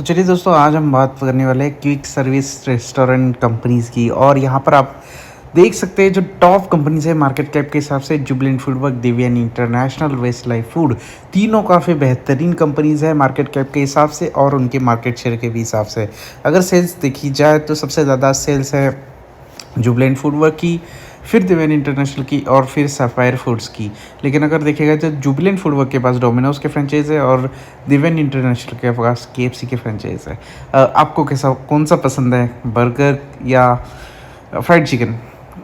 तो चलिए दोस्तों, आज हम बात करने वाले हैं क्विक सर्विस रेस्टोरेंट कंपनीज़ की। और यहाँ पर आप देख सकते हैं जो टॉप कंपनीज़ है मार्केट कैप के हिसाब से, Jubilant Foodworks, Devyani International, Westlife Food, तीनों काफ़ी बेहतरीन कंपनीज़ है मार्केट कैप के हिसाब से और उनके मार्केट शेयर के भी हिसाब से। अगर सेल्स देखी जाए तो सबसे ज़्यादा सेल्स है जुबिलेंट फूडवर्क की, फिर दिव्यन इंटरनेशनल की और फिर सफ़ायर फूड्स की। लेकिन अगर देखिएगा तो जुबिलेंट फूडवर्क के पास डोमिनोज के फ्रेंचाइज़ है और दिव्यन इंटरनेशनल के पास केएफसी के फ्रेंचाइज़ है। आपको कैसा कौन सा पसंद है, बर्गर या फ्राइड चिकन?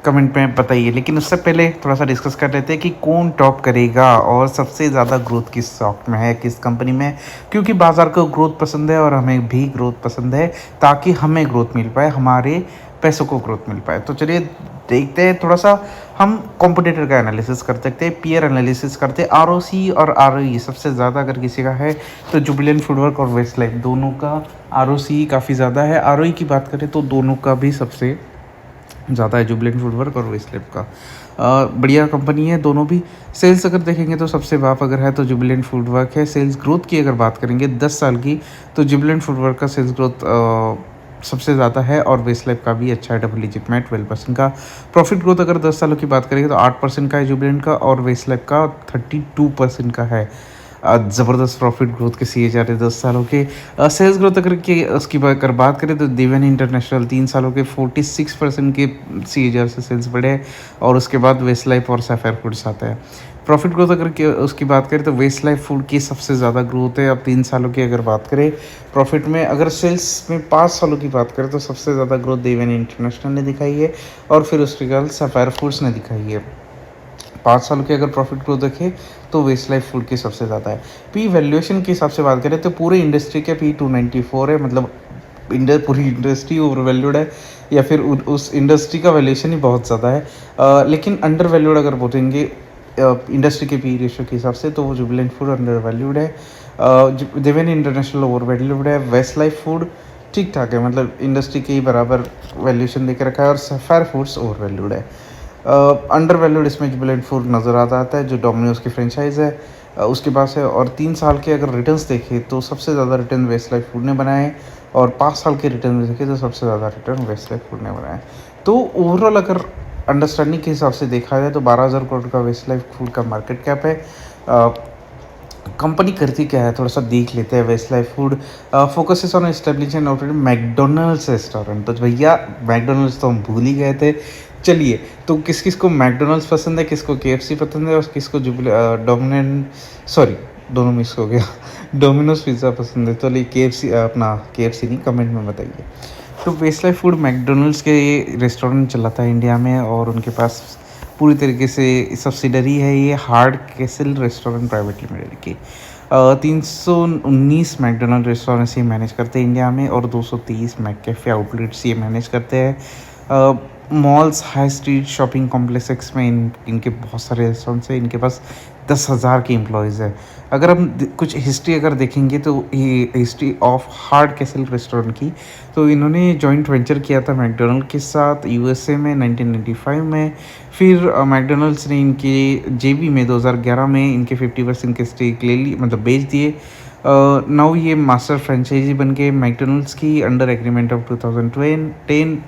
कमेंट में बताइए। लेकिन उससे पहले थोड़ा सा डिस्कस कर लेते हैं कि कौन टॉप करेगा और सबसे ज़्यादा ग्रोथ किस स्टॉक में है, किस कंपनी में है। क्योंकि बाज़ार को ग्रोथ पसंद है और हमें भी ग्रोथ पसंद है, ताकि हमें ग्रोथ मिल पाए, हमारे पैसों को ग्रोथ मिल पाए। तो चलिए देखते हैं, थोड़ा सा हम कॉम्पिटिटर का एनालिसिस कर सकते हैं, पीयर एनालिसिस करते हैं। आरओसी और आरओई सबसे ज़्यादा अगर किसी का है तो जुबिलेंट फूडवर्क और वेस्ट लाइफ दोनों का आरओसी काफ़ी ज़्यादा है। आरओई की बात करें तो दोनों का भी सबसे ज़्यादा है, जुबिलेंट फूडवर्क और वेस्ट लाइफ का। बढ़िया कंपनी है दोनों भी। सेल्स अगर देखेंगे तो सबसे बाप अगर है तो जुबिलेंट फूडवर्क है। सेल्स ग्रोथ की अगर बात करेंगे 10 साल की, तो जुबिलेंट फूडवर्क का सेल्स ग्रोथ सबसे ज़्यादा है और वेस्ट लाइफ का भी अच्छा है, डबल डिजिट में 12% का। प्रॉफिट ग्रोथ अगर 10 सालों की बात करेंगे तो 8% का है जुबिलेंट का और वेस्ट लाइफ का 32% का है। ज़बरदस्त प्रॉफिट ग्रोथ के सीए जा रहे 10 सालों के। सेल्स ग्रोथ अगर बात करें तो दिव्यन इंटरनेशनल 3 सालों के 46% के सीएजीआर से सेल्स बढ़े हैं और उसके बाद वेस्ट लाइफ और सैफायर फूड्स आता है। प्रॉफिट ग्रोथ उसकी बात करें तो वेस्ट लाइफ फूड की सबसे ज़्यादा ग्रोथ है। अब 3 सालों की अगर बात करें प्रॉफिट में, अगर सेल्स में 5 सालों की बात करें तो सबसे ज़्यादा ग्रोथ दिव्यन इंटरनेशनल ने दिखाई है और फिर उसके बाद सैफायर फूड्स ने दिखाई है। 5 साल की अगर प्रॉफिट ग्रोथ देखें तो वेस्ट लाइफ फूड की सबसे ज़्यादा है। पी वैल्यूएशन के हिसाब से बात करें तो पूरे इंडस्ट्री के पी 294 है, मतलब पूरी इंडस्ट्री ओवर वैल्यूड है या फिर उस इंडस्ट्री का वैल्यूएशन ही बहुत ज़्यादा है। लेकिन अंडर वैल्यूड अगर बोलेंगे इंडस्ट्री के पी रेशियो के हिसाब से तो वो जुबिलेंट फूड अंडर वैल्यूड है। दिव्यन इंटरनेशनल ओवर वैल्यूड है। वेस्ट लाइफ फूड ठीक ठाक है, मतलब इंडस्ट्री के ही बराबर वैल्यूएशन देकर रखा है और सफायर फूड्स ओवर वैल्यूड है। अंडर वैल्यूड इसमें जुबिलेंट फूड नज़र आता है जो डोमिनोज की फ्रेंचाइज है, उसके पास है। और 3 साल के अगर रिटर्न्स देखें तो सबसे ज़्यादा रिटर्न वेस्ट लाइफ फूड ने बनाए हैं और 5 साल के रिटर्न देखें तो सबसे ज़्यादा रिटर्न वेस्ट लाइफ फूड ने बनाए। तो ओवरऑल अगर अंडरस्टैंडिंग के हिसाब से देखा जाए तो 12,000 करोड़ का वेस्ट लाइफ फूड का मार्केट कैप है। कंपनी करती क्या है थोड़ा सा देख लेते हैं। Westlife Food focuses on establish and operating McDonald's restaurant. तो भैया मैकडोनल्ड्स तो हम भूल ही गए थे। चलिए, तो किस किस को मैकडोनल्ड्स पसंद है, किसको केएफसी पसंद है और किसको दोनों मिस हो गया डोमिनोज पिज़्ज़ा पसंद है। तो चलिए केएफसी, अपना केएफसी नहीं, कमेंट में बताइए। तो वेस्ट लाइफ फूड मैकडोनल्ड्स के ये रेस्टोरेंट चलाता है इंडिया में और उनके पास पूरी तरीके से सब्सिडरी है ये hard castle restaurant private limited की। 319 मैकडोनल्ड रेस्टोरेंट्स ये मैनेज करते हैं इंडिया में और 223 मैककैफ़े आउटलेट्स ये मैनेज करते हैं। Malls, high street shopping complex में इनके बहुत सारे रेस्टोरेंट्स हैं। इनके पास 10,000 के एम्प्लॉयज़ है। अगर हम कुछ हिस्ट्री अगर देखेंगे तो ये history of hard castle restaurant की, तो इन्होंने जॉइंट वेंचर किया था मैकडोनल्ड के साथ यूएसए में 1995 में। फिर मैकडोनल्ड्स ने इनके जेबी में 2011 में इनके 50% के स्टेक ले ली, मतलब बेच दिए। नाउ ये मास्टर फ्रेंचाइजी बन गए मैकडोनल्ड्स की अंडर एग्रीमेंट ऑफ 2010।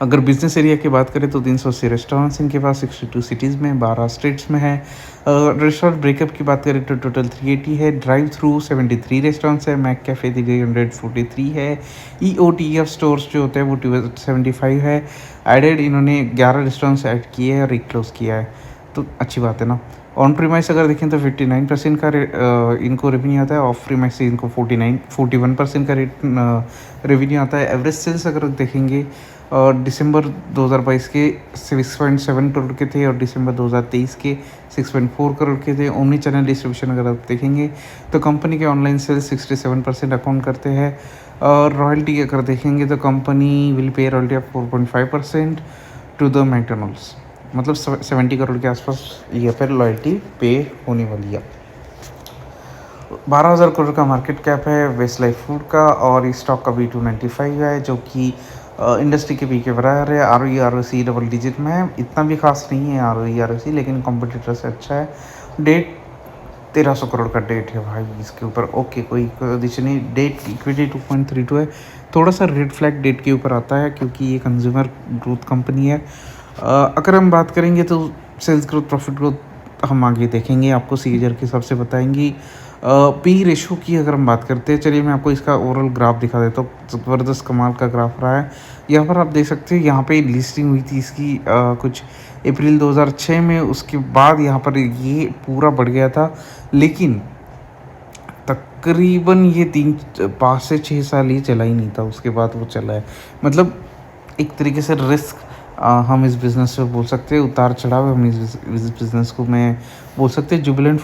अगर बिजनेस एरिया की बात करें तो 380 रेस्टोरेंट्स इनके पास 62 सिटीज़ में, 12 स्टेट्स में है। रेस्टोरेंट ब्रेकअप की बात करें तो टोटल 380 है। ड्राइव थ्रू 73 रेस्टोरेंट्स है। मैक कैफ़े 343 है। EOTF स्टोर्स जो होते हैं वो 275 है। एडेड इन्होंने 11 रेस्टोरेंट्स ऐड किए हैं और एक क्लोज किया है, तो अच्छी बात है ना। ऑन प्रीमाइस अगर देखें तो 59% का इनको रेवेन्यू आता है। ऑफ प्रीमाइस से इनको 41% का रेवेन्यू आता है। एवरेज सेल्स अगर देखेंगे दिसंबर 2022 के 6.7 करोड़ के थे और दिसंबर 2023 के 6.4 करोड़ के थे। ओमनी चैनल डिस्ट्रीब्यूशन अगर आप देखेंगे तो कंपनी के ऑनलाइन सेल्स 67% अकाउंट करते हैं। और रॉयल्टी अगर देखेंगे तो company will pay royalty of 4.5% to the McDonald's, मतलब 70 करोड़ के आसपास ये फिर रॉयल्टी पे होने वाली है। 12,000 करोड़ का मार्केट कैप है वेस्ट लाइफ फूड का और इस स्टॉक का भी 295 है, जो कि इंडस्ट्री के पी के बराबर है। ROE ROC डबल डिजिट में है, इतना भी खास नहीं है ROE ROC, लेकिन कॉम्पिटिटर से अच्छा है। डेट 1300 करोड़ का डेट है भाई इसके ऊपर। ओके, कोई कंडीशन नहीं, डेट इक्विटी 2.32 है। थोड़ा सा रेड फ्लैग डेट के ऊपर आता है क्योंकि ये कंज्यूमर ग्रोथ कंपनी है। अगर हम बात करेंगे तो सेल्स ग्रोथ, प्रॉफिट ग्रोथ हम आगे देखेंगे, आपको सीएजर के हिसाब से बताएंगी। पी रेशो की अगर हम बात करते हैं, चलिए मैं आपको इसका ओवरऑल ग्राफ दिखा देता हूँ। ज़बरदस्त कमाल का ग्राफ रहा है। यहाँ पर आप देख सकते हैं, यहाँ पे लिस्टिंग हुई थी इसकी कुछ अप्रैल 2006 में। उसके बाद यहाँ पर ये पूरा बढ़ गया था, लेकिन तकरीबन ये 5 से 6 साल ही चला ही नहीं था, उसके बाद वो चला है। मतलब एक तरीके से रिस्क हम इस बिज़नेस पे बोल सकते हैं, उतार चढ़ाव हम इस बिज़नेस को मैं बोल सकते हैं। जुबिलेंट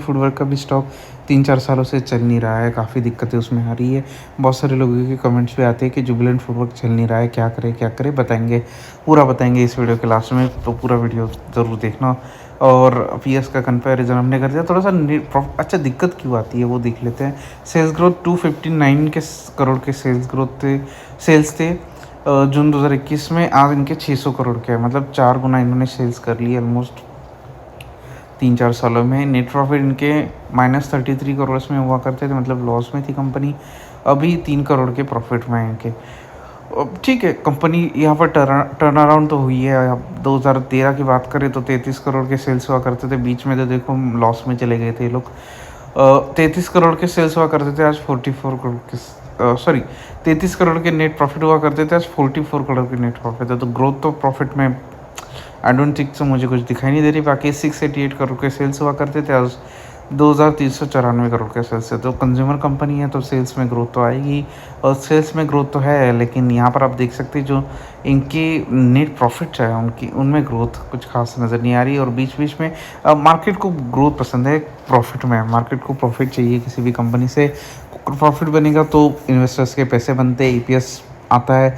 फूडवर्क का भी स्टॉक 3-4 सालों से चल नहीं रहा है, काफ़ी दिक्कतें उसमें आ रही है। बहुत सारे लोगों के कमेंट्स पे आते हैं कि जुबिलेंट फूडवर्क चल नहीं रहा है, क्या करें बताएंगे, पूरा बताएंगे इस वीडियो के लास्ट में, तो पूरा वीडियो ज़रूर देखना। और पीएस का कंपैरिजन हमने कर दिया। थोड़ा सा अच्छा दिक्कत क्यों आती है वो देख लेते हैं। सेल्स ग्रोथ 259 करोड़ के सेल्स थे जून 2021 में। आज इनके 600 करोड़ के है, मतलब 4 गुना इन्होंने सेल्स कर ली ऑलमोस्ट 3-4 सालों में। नेट प्रॉफिट इनके -33 करोड़ में हुआ करते थे, मतलब लॉस में थी कंपनी। अभी 3 करोड़ के प्रॉफिट में है इनके। ठीक है, कंपनी यहाँ पर टर्न अराउंड तो हुई है। अब 2013 की बात करें तो 33 करोड़ के सेल्स हुआ करते थे, बीच में तो देखो लॉस में चले गए थे ये लोग। 33 करोड़ के सेल्स हुआ करते थे, आज 44 करोड़ के 33 करोड़ के नेट प्रॉफिट हुआ करते थे, आज 44 करोड़ के नेट प्रॉफिट है। तो ग्रोथ तो प्रॉफिट में आई डोंट थिंक सो, मुझे कुछ दिखाई नहीं दे रही। बाकी 688 करोड़ के सेल्स हुआ करते थे, आज 2394 करोड़ के सेल्स है। तो कंज्यूमर कंपनी है तो सेल्स में ग्रोथ तो आएगी, और सेल्स में ग्रोथ तो है, लेकिन यहाँ पर आप देख सकते हैं जो इनकी नेट प्रॉफिट है उनमें ग्रोथ कुछ खास नज़र नहीं आ रही। और बीच बीच में मार्केट को ग्रोथ पसंद है, प्रॉफिट में मार्केट को प्रॉफिट चाहिए किसी भी कंपनी से। प्रॉफिट बनेगा तो इन्वेस्टर्स के पैसे बनते हैं, ईपीएस आता है,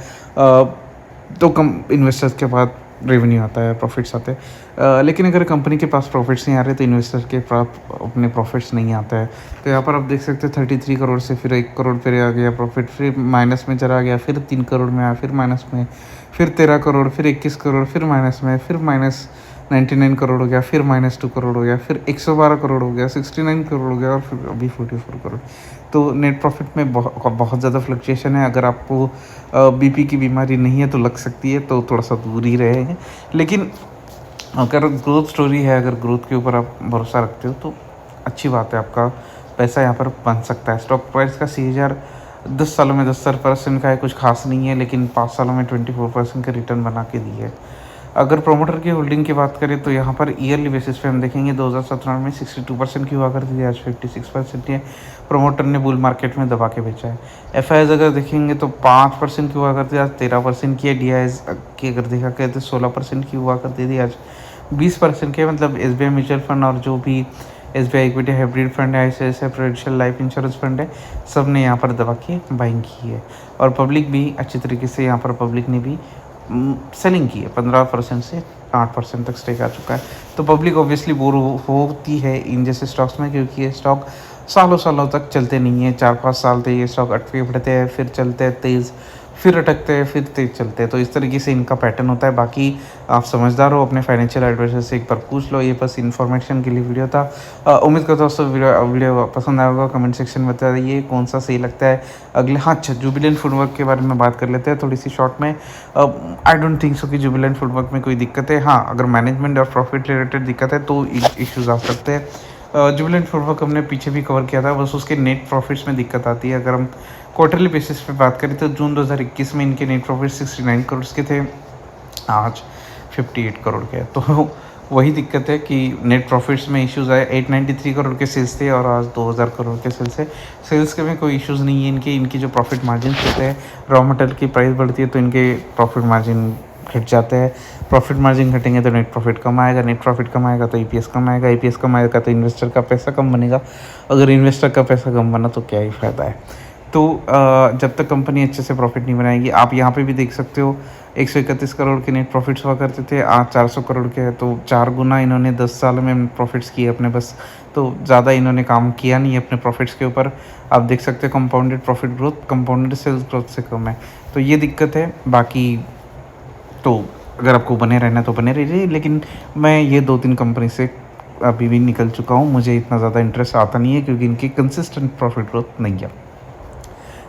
तो कम इन्वेस्टर्स के बाद रेवेन्यू आता है, प्रॉफिट्स आते हैं। लेकिन अगर कंपनी के पास प्रॉफिट्स नहीं आ रहे तो इन्वेस्टर के पास अपने प्रॉफिट्स नहीं आता है। तो यहाँ पर आप देख सकते हैं 33 करोड़ से फिर 1 करोड़ पे आ गया प्रॉफिट, फिर माइनस में चला गया, फिर 3 करोड़ में आया, फिर माइनस में, फिर 13 करोड़, फिर 21 करोड़, फिर माइनस में, फिर -99 करोड़ हो गया, फिर -2 करोड़ हो गया, फिर 112 करोड़ हो गया, 69 करोड़ हो गया, और फिर अभी 44 करोड़। तो नेट प्रॉफिट में बहुत ज़्यादा फ्लक्चुएशन है। अगर आपको बीपी की बीमारी नहीं है तो लग सकती है, तो थोड़ा सा दूर ही रहेंगे। लेकिन अगर ग्रोथ स्टोरी है, अगर ग्रोथ के ऊपर आप भरोसा रखते हो तो अच्छी बात है, आपका पैसा यहाँ पर बन सकता है। स्टॉक प्राइस का सीएजआर 10 सालों में 10% का है, कुछ खास नहीं है, लेकिन 5 सालों में 24% का रिटर्न बना के दी है। अगर प्रोमोटर की होल्डिंग की बात करें तो यहाँ पर ईयरली बेसिस पे हम देखेंगे 2017 में 62% की हुआ करती थी, आज 56% है। प्रोमोटर ने बुल मार्केट में दबा के बेचा है। एफआईआईज अगर देखेंगे तो 5% की हुआ करती थी, आज 13% की है। डीआईएस की अगर देखा करें तो 16% की हुआ करती थी, आज 20% की है। मतलब एसबीआई म्यूचुअल फंड और जो भी एसबीआई इक्विटी हाइब्रिड फंड है, ICICI prudential life insurance fund है, सब ने यहाँ पर दबा के बाइंग की है। और पब्लिक भी अच्छी तरीके से यहाँ पर पब्लिक ने भी सेलिंग की है, 15% से 8% तक स्टेक आ चुका है। तो पब्लिक ऑब्वियसली बोर होती है इन जैसे स्टॉक्स में, क्योंकि ये स्टॉक सालों सालों तक चलते नहीं है। 4-5 साल तक ये स्टॉक अटके पड़ते हैं, फिर चलते हैं तेज़, फिर अटकते हैं, फिर तेज़ चलते हैं। तो इस तरीके से इनका पैटर्न होता है। बाकी आप समझदार हो, अपने फाइनेंशियल एडवाइजर से एक बार पूछ लो। ये बस इन्फॉर्मेशन के लिए वीडियो था। उम्मीद करता हूँ दोस्तों वीडियो पसंद आया होगा। कमेंट सेक्शन में बता दीजिए कौन सा सही लगता है अगले। हाँ, अच्छा, जुबिलेंट फूडवर्क के बारे में बात कर लेते हैं थोड़ी सी शॉर्ट में। आई डोंट थिंक सो कि जुबिलेंट फूडवर्क में कोई दिक्कत है। हाँ, अगर मैनेजमेंट और प्रॉफिट रिलेटेड दिक्कत है तो इश्यूज आ सकते हैं। जुबिलेंट फूडवर्क हमने पीछे भी कवर किया था, बस उसके नेट प्रॉफिट्स में दिक्कत आती है। अगर हम क्वार्टरली बेसिस पे बात करें तो जून 2021 में इनके नेट प्रॉफिट 69 करोड़ के थे, आज 58 करोड़ के। तो वही दिक्कत है कि नेट प्रॉफिट्स में इश्यूज़ आए। 893 करोड़ के सेल्स थे और आज 2000 करोड़ के सेल्स है। सेल्स के में कोई इश्यूज़ नहीं है इनकी जो प्रॉफिट मार्जिन होते हैं, रॉ मटेरियल की प्राइस बढ़ती है तो इनके प्रॉफिट मार्जिन घट जाते हैं। प्रॉफिट मार्जिन घटेंगे तो नेट प्रॉफिट कम आएगा, नेट प्रॉफिट कम आएगा तो ईपीएस कम आएगा, ईपीएस कम आएगा तो इन्वेस्टर का पैसा कम बनेगा। अगर इन्वेस्टर का पैसा कम बना तो क्या ही फ़ायदा है। तो जब तक कंपनी अच्छे से प्रॉफिट नहीं बनाएगी, आप यहाँ पे भी देख सकते हो 131 करोड़ के नेट प्रॉफिट्स हुआ करते थे, आज 400 करोड़ के हैं। तो 4 गुना इन्होंने 10 साल में प्रॉफिट्स किए अपने बस। तो ज़्यादा इन्होंने काम किया नहीं अपने प्रॉफिट्स के ऊपर। आप देख सकते हैं compounded profit growth compounded sales growth से कम है, तो ये दिक्कत है। बाकी तो अगर आपको बने रहना है तो बने रहिए, लेकिन मैं ये 2-3 कंपनी से अभी भी निकल चुका हूँ। मुझे इतना ज़्यादा इंटरेस्ट आता नहीं है क्योंकि इनकी कंसिस्टेंट प्रॉफिट ग्रोथ नहीं है,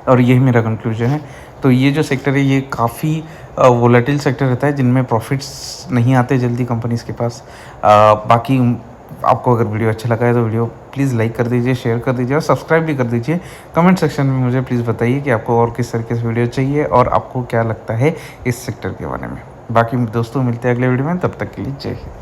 और यही मेरा कंक्लूजन है। तो ये जो सेक्टर है ये काफ़ी वोलेटिल सेक्टर रहता है, जिनमें प्रॉफिट्स नहीं आते जल्दी कंपनीज़ के पास। बाकी आपको अगर वीडियो अच्छा लगा है तो वीडियो प्लीज़ लाइक कर दीजिए, शेयर कर दीजिए और सब्सक्राइब भी कर दीजिए। कमेंट सेक्शन में मुझे प्लीज़ बताइए कि आपको और किस तरीके से वीडियो चाहिए और आपको क्या लगता है इस सेक्टर के बारे में। बाकी दोस्तों मिलते हैं अगले वीडियो में, तब तक के लिए जय हिंद।